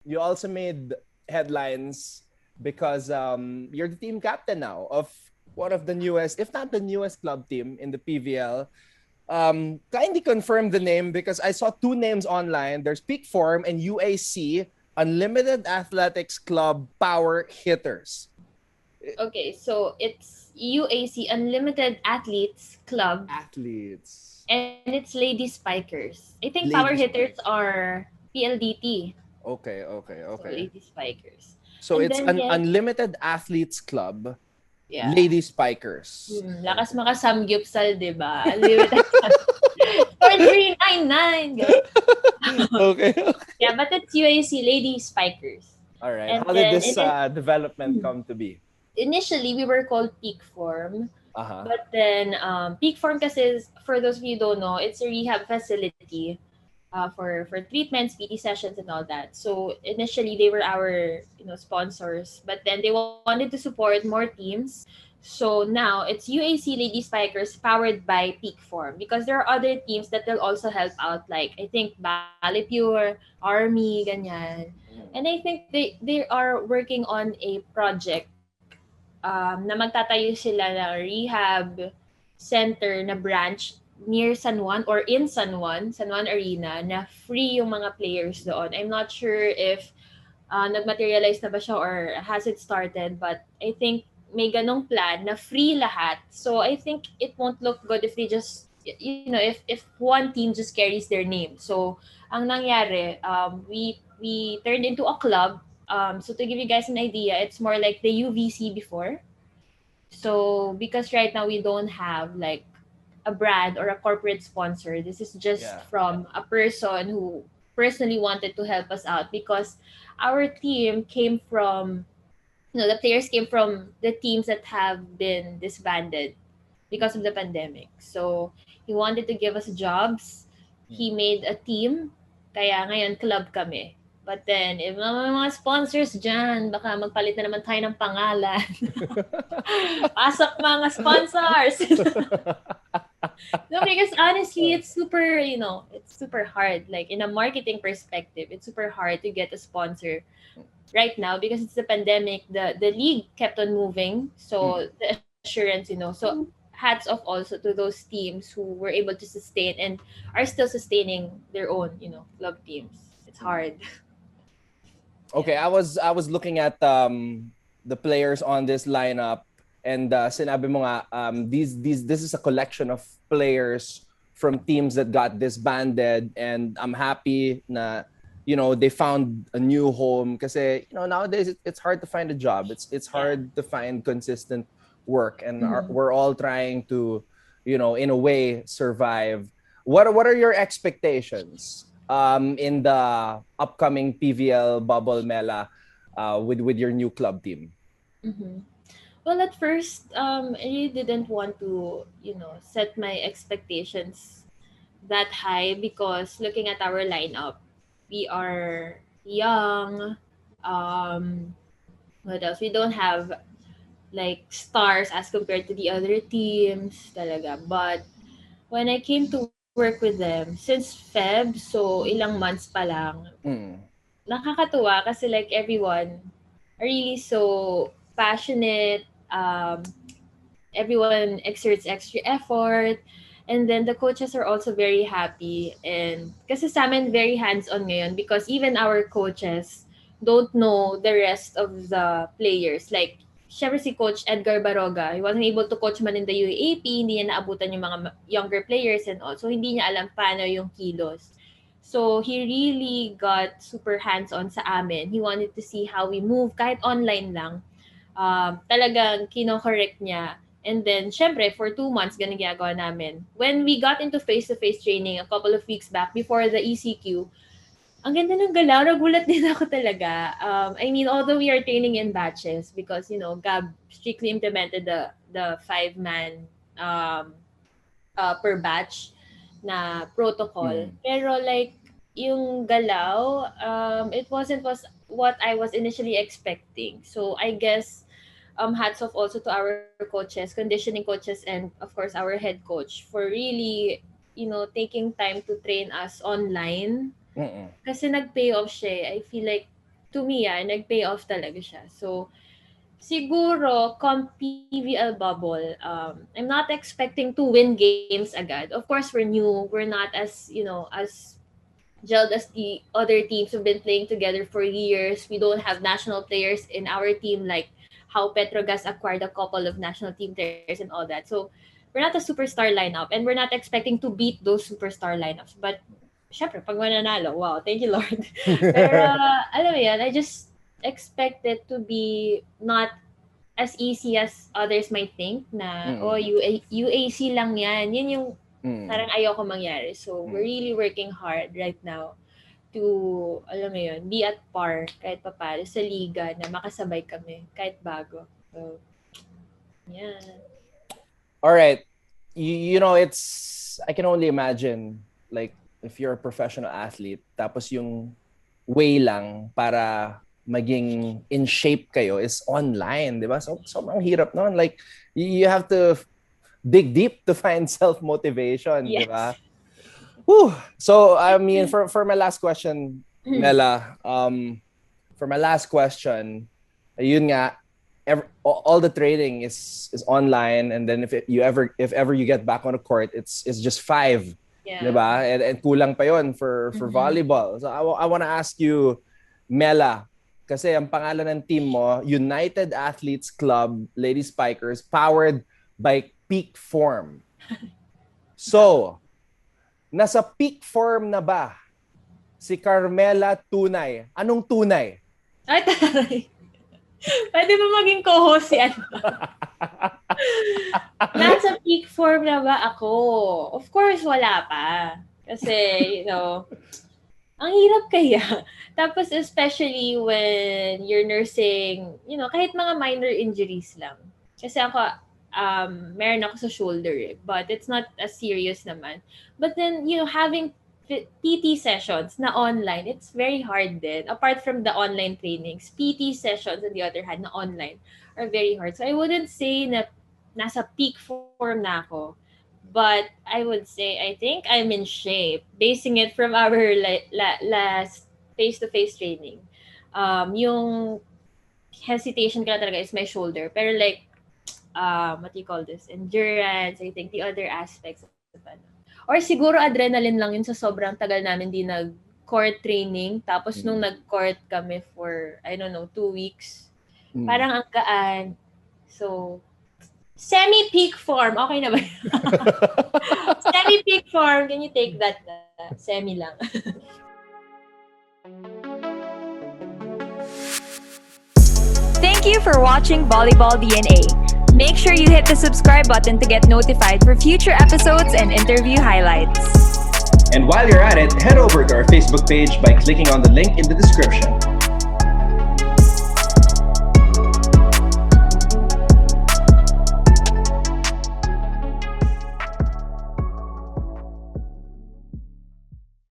you also made headlines because you're the team captain now of one of the newest, if not the newest club team in the PVL. Kindly confirm the name because I saw two names online. There's Peak Form and UAC, Unlimited Athletics Club Power Hitters. Okay, so it's UAC Unlimited Athletes Club, Athletes. and it's Lady Spikers. I think Power Lady Hitters Spikers. are PLDT, Okay, okay, so okay. Lady Spikers. So And it's then an yes, Unlimited Athletes Club, yeah. Lady Spikers. Lakas Okay. makasamgyupsal, 'di ba? Unlimited for 399, guys. Okay. Yeah, but it's UAC Lady Spikers. All right. And How did then this development come to be? initially we were called Peak Form. Uh-huh. But then, peak form kasi is, for those of you who don't know, it's a rehab facility for treatments, PT sessions, and all that. So initially, they were our sponsors, but then they wanted to support more teams. So now it's UAC Lady Spikers powered by Peak Form because there are other teams that will also help out, like I think Balipure, Army, ganyan. And I think they are working on a project na magtatayo sila ng rehab center na branch near San Juan or in San Juan Arena na free yung mga players doon. I'm not sure if nag-materialize na ba siya or has it started, but I think may ganong plan na free lahat. So I think it won't look good if they just if one team just carries their name. So ang nangyari, we turned into a club. So to give you guys an idea, it's more like the UVC before. So because right now we don't have like a brand or a corporate sponsor, this is just Yeah. from a person who personally wanted to help us out because our team came from the players came from the teams that have been disbanded because of the pandemic. So he wanted to give us jobs. He made a team. Kaya ngayon club kami. But then, if mga sponsors dyan, baka magpalit na naman tayo ng pangalan. Pasok mga sponsors! No, because honestly, it's super, it's super hard. Like in a marketing perspective, it's super hard to get a sponsor right now because it's the pandemic. The league kept on moving, so Mm. the assurance, so hats off also to those teams who were able to sustain and are still sustaining their own, club teams. It's hard. Okay, Yeah. I was looking at the players on this lineup and sinabi mo nga these this is a collection of players from teams that got disbanded, and I'm happy na they found a new home kasi nowadays it's hard to find a job. It's Yeah. hard to find consistent work, and Mhm. we're all trying to in a way survive. What are your expectations in the upcoming PVL Bubble Mela with your new club team? Mhm. Well, at first, I really didn't want to, set my expectations that high because looking at our lineup, we are young. Um, what else? We don't have like stars as compared to the other teams, talaga. But when I came to work with them, since Feb, so ilang months pa lang, Mm. nakakatuwa kasi like everyone are really so passionate. Everyone exerts extra effort. And then the coaches are also very happy. And kasi sa amin, very hands-on ngayon because even our coaches don't know the rest of the players. Like, syempre si Coach Edgar Baroga, he wasn't able to coach man in the UAP, hindi niya naabutan yung mga younger players and all. So, hindi niya alam paano yung kilos. So, he really got super hands-on sa amin. He wanted to see how we move, kahit online lang. Talagang kino-correct niya. And then, syempre, for 2 months, ganun ginagawa namin. When we got into face-to-face training a couple of weeks back before the ECQ, ang ganda ng galaw, nagulat din ako talaga. I mean, although we are training in batches because, Gab strictly implemented the five-man per batch na protocol. Mm. Pero like, yung galaw, it wasn't was what I was initially expecting. So I guess hats off also to our coaches, conditioning coaches, and of course our head coach for really, taking time to train us online. Mm. Kasi nag-pay off siya. I feel like to me, nag-pay off talaga siya. So, siguro, come PVL bubble, I'm not expecting to win games agad. Of course, we're new. We're not as, as gelled as the other teams who've been playing together for years. We don't have national players in our team like how Petrogas acquired a couple of national team players and all that. So we're not a superstar lineup and we're not expecting to beat those superstar lineups. But syempre, pag mananalo, wow, thank you Lord. Pero alam mo yan, I just expect it to be not as easy as others might think na, UAC lang yan. Yun yung parang ayoko mangyari. So, we're really working hard right now to, alam mo yun, be at par kahit papalo sa liga na makasabay kami kahit bago. So, yeah. All right. I can only imagine, like, if you're a professional athlete, tapos yung way lang para maging in shape kayo is online, di ba? So, sobrang hirap nun. Like, you have to dig deep to find self-motivation, Yes. di ba? Whew. So, I mean, for my last question, Mela, for my last question, yun nga, all the training is online, and then if ever you get back on the court, it's just 5, Yeah. diba? And kulang pa yon for volleyball. So I want to ask you, Mela, kasi ang pangalan ng team mo, United Athletes Club Lady Spikers, powered by Peak Form. So, nasa peak form na ba si Carmela Tunay? Anong tunay? Ay, taray. Pwede ba maging co-host si ano? Nasa peak form na ba ako? Of course, wala pa. Kasi, ang hirap kaya. Tapos, especially when you're nursing, kahit mga minor injuries lang. Kasi ako, meron ako sa shoulder, but it's not as serious naman. But then, having PT sessions na online, it's very hard din. Apart from the online trainings, PT sessions on the other hand na online are very hard. So I wouldn't say na nasa peak form na ako. But I would say, I think I'm in shape. Basing it from our last face-to-face training. Yung hesitation ka talaga is my shoulder. Pero like, what do you call this? Endurance, I think the other aspects of or siguro adrenaline lang yun sa sobrang tagal namin di nag-court training. Tapos nung nag-court kami for, 2 weeks, parang ang gaan. So, semi-peak form. Okay na ba? Semi-peak form. Can you take that na? Semi lang. Thank you for watching Volleyball DNA. Make sure you hit the subscribe button to get notified for future episodes and interview highlights. And while you're at it, head over to our Facebook page by clicking on the link in the description.